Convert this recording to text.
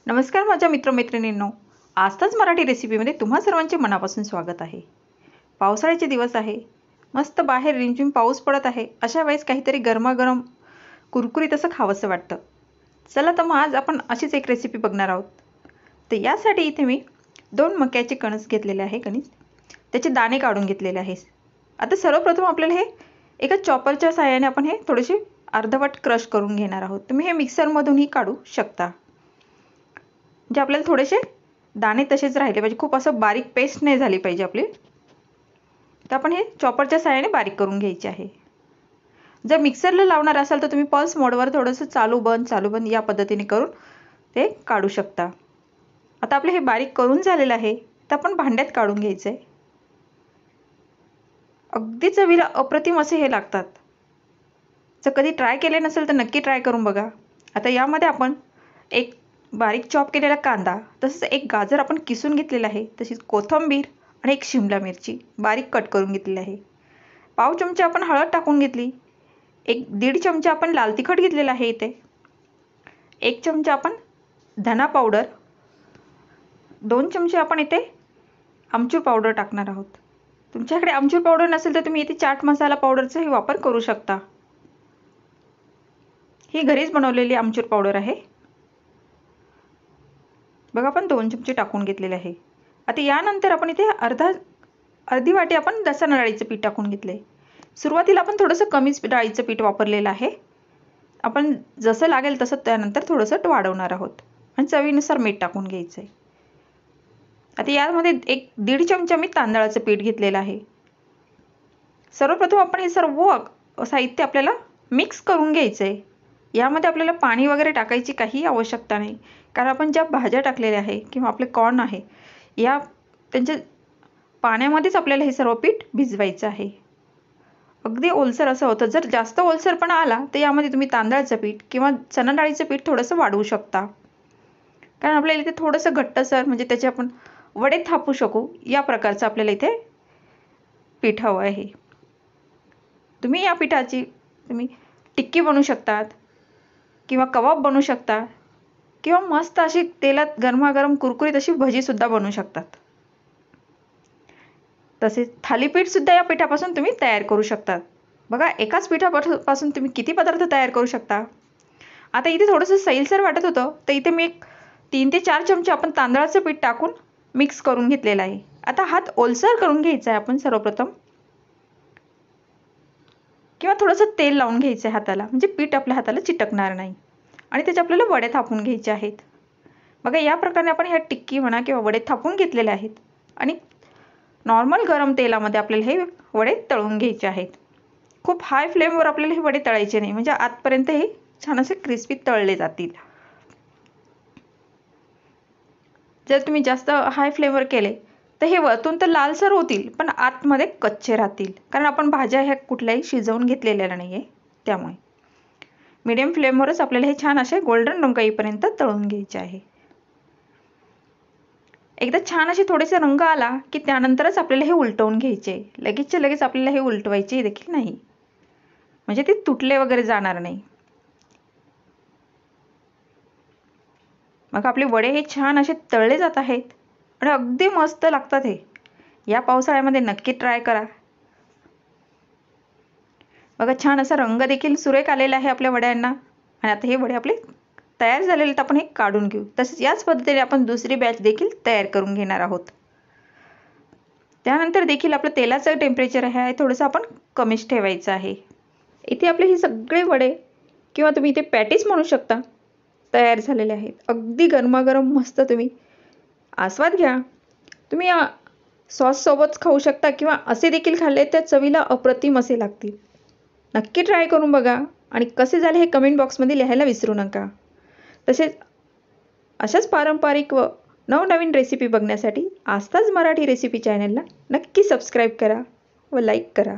नमस्कार माझ्या मित्रमैत्रिणींनो, आजताच मराठी रेसिपीमध्ये तुम्हा सर्वांचे मनापासून स्वागत आहे। पावसाळ्याचे दिवस आहे, मस्त बाहेर रिमझिम पाऊस पडत आहे। अशा वेळेस काहीतरी गरमागरम कुरकुरीत असं खावंसं वाटतं। चला तर मग आज आपण अशीच एक रेसिपी बघणार आहोत। तर यासाठी इथे मी 2 मक्याचे कणस घेतलेले आहे, त्याचे दाणे काढून घेतलेले आहे। आता सर्वप्रथम आपल्याला हे एका चॉपरच्या सहाय्याने आपण हे थोडेसे अर्धवट क्रश करून घेणार आहोत। तुम्ही हे मिक्सरमधूनही काढू शकता, म्हणजे आपल्याला थोडेसे दाणे तसेच राहिले पाहिजे, खूप असं बारीक पेस्ट नाही झाली पाहिजे आपली। तर आपण हे चॉपरच्या सहाय्याने बारीक करून घ्यायचे आहे। जर मिक्सरला लावणार असाल तर तुम्ही पल्स मोडवर थोडंसं चालू बंद या पद्धतीने करून ते काढू शकता। आता आपले हे बारीक करून झालेलं आहे, तर आपण भांड्यात काढून घ्यायचं आहे। अगदी चवीला अप्रतिम असे हे लागतात। जर कधी ट्राय केले नसेल तर नक्की ट्राय करून बघा। आता यामध्ये आपण एक बारीक चॉप केलेला कांदा, तसेच एक गाजर आपण किसून घेतलेला आहे, तशीच कोथिंबीर आणि एक शिमला मिरची बारीक कट करून घेतलेली आहे। पाव चमचा आपण हळद टाकून घेतली, 1-1.5 चमचा आपण लाल तिखट घेतलेला आहे, इथे 1 चमचा आपण धना पावडर, 2 चमचे आपण इथे आमचूर पावडर टाकणार आहोत। तुमच्याकडे आमचूर पावडर नसेल तर तुम्ही इथे चाट मसाला पावडरचाही वापर करू शकता। ही घरीच बनवलेली आमचूर पावडर आहे बघा, आपण 2 चमचे टाकून घेतलेले आहे। आता यानंतर आपण इथे अर्धी वाटी आपण लसूण डाळीचं पीठ टाकून घेतले। सुरुवातीला आपण थोडंसं कमीच डाळीचं पीठ वापरलेलं आहे, आपण जसं लागेल तसं त्यानंतर थोडंसं वाढवणार आहोत। आणि चवीनुसार मीठ टाकून घ्यायचं आहे। आता यामध्ये 1-1.5 चमचा मी तांदळाचं पीठ घेतलेलं आहे। सर्वप्रथम आपण हे सर्व साहित्य आपल्याला मिक्स करून घ्यायचं आहे। यामध्ये आपल्याला पाणी वगैरे टाकायची काही आवश्यकता नाही, कारण आपण ज्या भाज्या टाकलेल्या आहे किंवा आपले कॉर्न आहे, त्यांच्या पाण्यामध्येच आपल्याला हे सर्व पीठ भिजवायचं आहे। अगदी ओलसर असं होतं। जर जास्त ओलसरपणा आला तर यामध्ये तुम्ही तांदळाचं पीठ किंवा चणा डाळीचं पीठ थोडंसं वाढवू शकता, कारण आपल्याला इथे थोडंसं घट्टसर, म्हणजे त्याचे आपण वडे थापू शकू या प्रकारचं आपल्याला इथे पीठ हवं आहे। तुम्ही या पिठाची टिक्की बनवू शकतात किंवा कबाब बनवू शकता किंवा मस्त अशी तेलात गरमागरम कुरकुरीत अशी भजी सुद्धा बनवू शकतात। तसेच थालीपीठ सुद्धा या पिठापासून तुम्ही तयार करू शकता। बघा, एकाच पिठापासून तुम्ही किती पदार्थ तयार करू शकता। आता इथे थोडंसं सैलसर वाटत होतं, तर इथे मी 3 ते 4 चमचे आपण तांदळाचं पीठ टाकून मिक्स करून घेतलेलं आहे। आता हात ओलसर करून घ्यायचा आहे आपण सर्वप्रथम, किंवा थोडंसं तेल लावून घ्यायचं आहे हाताला, म्हणजे पीठ आपल्या हाताला चिटकणार नाही। आणि त्याचे आपल्याला वडे थापून घ्यायचे आहेत। बघा, या प्रकारे आपण ह्या टिक्की म्हणा किंवा वडे थापून घेतलेले आहेत आणि नॉर्मल गरम तेलामध्ये आपल्याला हे वडे तळून घ्यायचे आहेत। खूप हाय फ्लेमवर आपल्याला हे वडे तळायचे नाही, म्हणजे आतपर्यंत हे छान असे क्रिस्पी तळले जातील। जर तुम्ही जास्त हाय फ्लेमवर केले तर हे वरतून तर लालसर होतील, पण आतमध्ये कच्चे राहतील, कारण आपण भाज्या ह्या कुठल्याही शिजवून घेतलेल्या नाही आहे। त्यामुळे मीडियम फ्लेमवरच आपल्याला हे छान असे गोल्डन रंग येईपर्यंत तळून घ्यायचे आहे। एकदा छान असे थोडेसे रंग आला की त्यानंतरच आपल्याला हे उलटवून घ्यायचे। लगेचच्या लगेच आपल्याला हे उलटवायचे देखील नाही, म्हणजे ते तुटले वगैरे जाणार नाही। मग आपले वडे हे छान असे तळले जात आहेत आणि अगदी मस्त लागतात। हे या पावसाळ्यामध्ये नक्की ट्राय करा। बघा, छान असा रंग देखील सुरेख आलेला आहे आपल्या वड्यांना। आणि आता हे वडे आपले तयार झालेले आहेत, आपण हे काढून घेऊ। तसेच याच पद्धतीने आपण दुसरी बॅच देखील तयार करून घेणार आहोत। त्यानंतर देखील आपलं तेलाचं टेम्परेचर आहे थोडंसं आपण कमीच ठेवायचं आहे। इथे आपले हे सगळे वडे किंवा तुम्ही इथे पॅटीस म्हणू शकता, तयार झालेले आहेत। अगदी गरमागरम मस्त तुम्ही आस्वाद घ्या। तुम्ही सॉस सोबत खाऊ शकता किंवा असे देखील खाल्ले तर चवीला अप्रतिम असे लागतील। नक्की ट्राय करून बघा आणि कसे झाले हे कमेंट बॉक्समध्ये लिहायला विसरू नका। तसेच अशाच पारंपरिक व नवनवीन रेसिपी बघण्यासाठी आजताच मराठी रेसिपी चॅनलला नक्की सबस्क्राईब करा व लाईक करा।